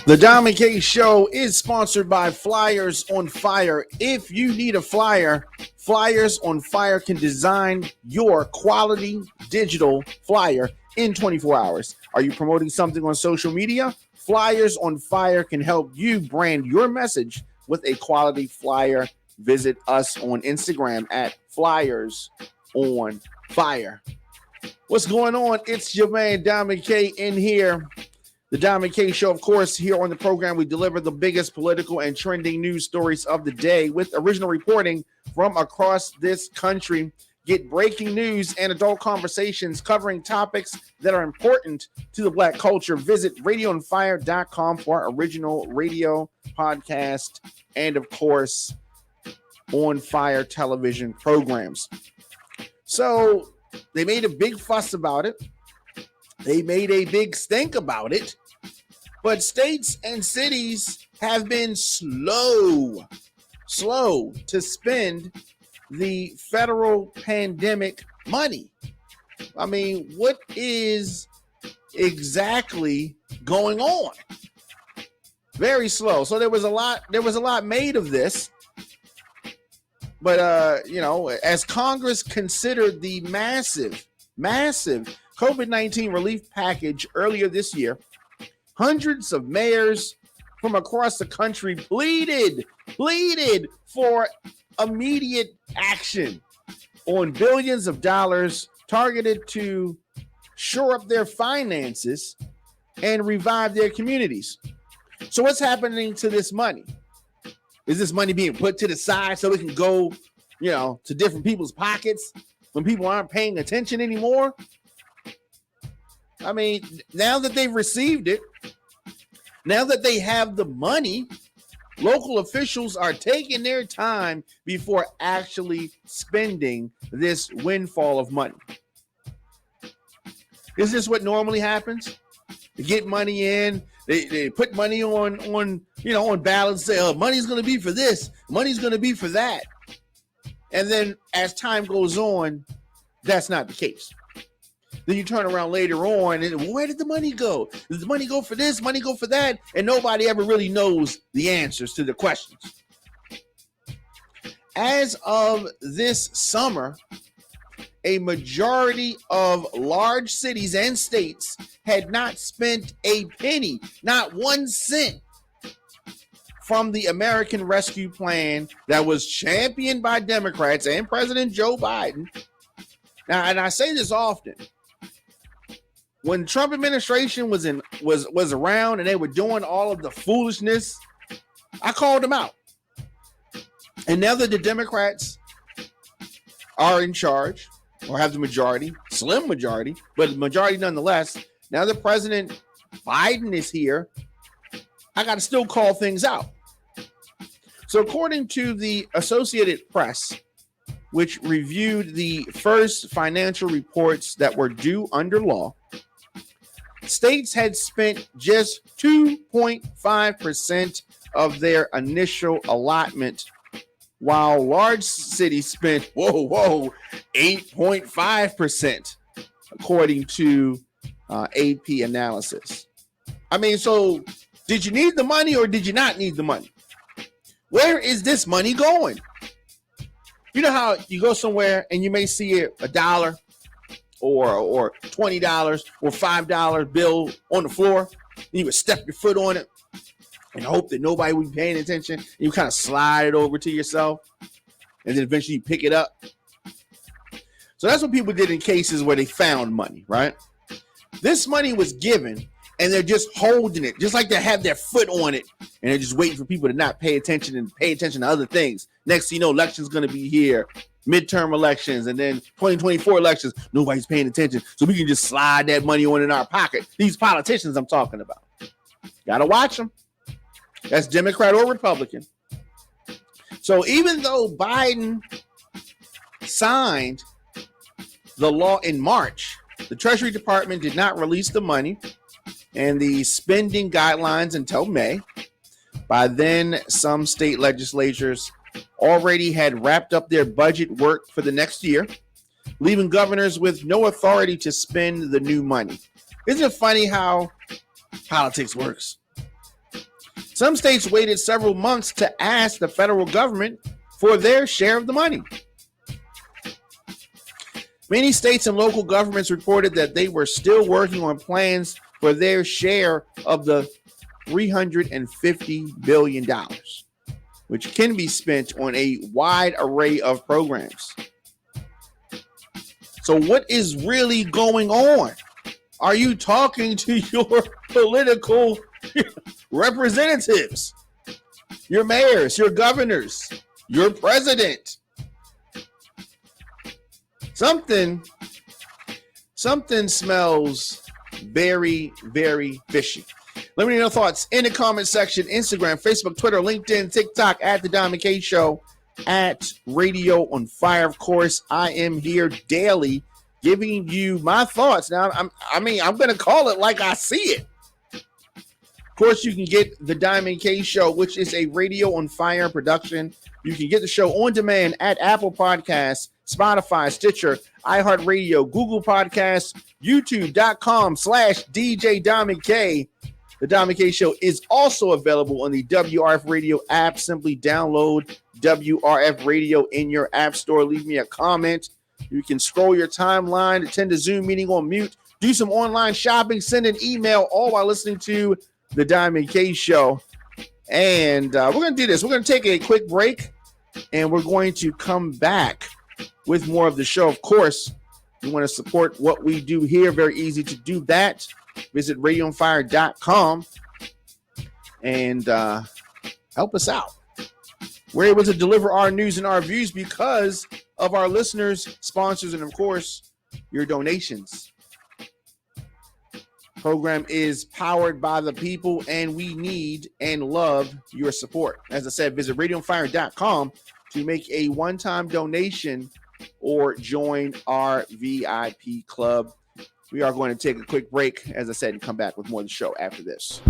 The Dom and K Show is sponsored by Flyers on Fire. If you need a flyer, Flyers on Fire can design your quality digital flyer in 24 hours. Are you promoting something on social media? Flyers on Fire can help you brand your message with a quality flyer. Visit us on Instagram at Flyers on Fire. What's going on? It's your man Dom and K in here. The Dom and K Show, of course, here on the program, we deliver the biggest political and trending news stories of the day with original reporting from across this country. Get breaking news and adult conversations covering topics that are important to the Black culture. Visit radioonfire.com for our original radio podcast and, of course, On Fire television programs. So they made a big fuss about it. They made a big stink about it, but states and cities have been slow to spend the federal pandemic money. I mean, what is exactly going on? Very slow. So there was a lot made of this. But as Congress considered the massive COVID-19 relief package earlier this year, hundreds of mayors from across the country pleaded for immediate action on billions of dollars targeted to shore up their finances and revive their communities. So what's happening to this money? Is this money being put to the side so it can go, to different people's pockets when people aren't paying attention anymore? I mean, now that they've received it, now that they have the money, local officials are taking their time before actually spending this windfall of money. Is this what normally happens? They get money in, they put money on balance, say, oh, money's going to be for this, money's going to be for that. And then as time goes on, that's not the case. Then you turn around later on and where did the money go? Does the money go for this, money go for that? And nobody ever really knows the answers to the questions. As of this summer, a majority of large cities and states had not spent a penny, not 1 cent, from the American Rescue Plan that was championed by Democrats and President Joe Biden. Now, and I say this often, when the Trump administration was around and they were doing all of the foolishness, I called them out. And now that the Democrats are in charge or have the majority, slim majority, but the majority nonetheless, now that President Biden is here, I got to still call things out. So according to the Associated Press, which reviewed the first financial reports that were due under law, states had spent just 2.5% of their initial allotment, while large cities spent, 8.5%, according to AP analysis. I mean, so did you need the money or did you not need the money? Where is this money going? You know how you go somewhere and you may see a dollar or $20 or $5 bill on the floor, and you would step your foot on it and hope that nobody would be paying attention. And you kind of slide it over to yourself, and then eventually you pick it up. So that's what people did in cases where they found money, right? This money was given, and they're just holding it, just like they have their foot on it, and they're just waiting for people to not pay attention and pay attention to other things. Next thing you know, election's going to be here, midterm elections, and then 2024 elections. Nobody's paying attention, so we can just slide that money on in our pocket. These politicians I'm talking about. Got to watch them. That's Democrat or Republican. So even though Biden signed the law in March, the Treasury Department did not release the money and the spending guidelines until May. By then, some state legislatures already had wrapped up their budget work for the next year, leaving governors with no authority to spend the new money. Isn't it funny how politics works? Some states waited several months to ask the federal government for their share of the money. Many states and local governments reported that they were still working on plans for their share of the $350 billion, which can be spent on a wide array of programs. So what is really going on? Are you talking to your political representatives, your mayors, your governors, your president? Something smells very, very fishy. Let me know your thoughts in the comment section. Instagram, Facebook, Twitter, LinkedIn, TikTok, at The Diamond K Show, at Radio on Fire. Of course, I am here daily giving you my thoughts. Now, I'm going to call it like I see it. Of course, you can get The Diamond K Show, which is a Radio on Fire production. You can get the show on demand at Apple Podcasts, Spotify, Stitcher, iHeartRadio, Google Podcasts, YouTube.com/DJ Diamond K. The Diamond K Show is also available on the WRF Radio app. Simply download WRF Radio in your app store. Leave me a comment. You can scroll your timeline, attend a Zoom meeting on mute, do some online shopping, send an email, all while listening to The Diamond K Show. And we're going to do this. We're going to take a quick break, and we're going to come back with more of the show. Of course, you want to support what we do here. Very easy to do that. Visit radioonfire.com and help us out. We're able to deliver our news and our views because of our listeners, sponsors, and of course, your donations. Program is powered by the people, and we need and love your support. As I said, visit radioonfire.com to make a one-time donation or join our VIP club. We are going to take a quick break, as I said, and come back with more of the show after this.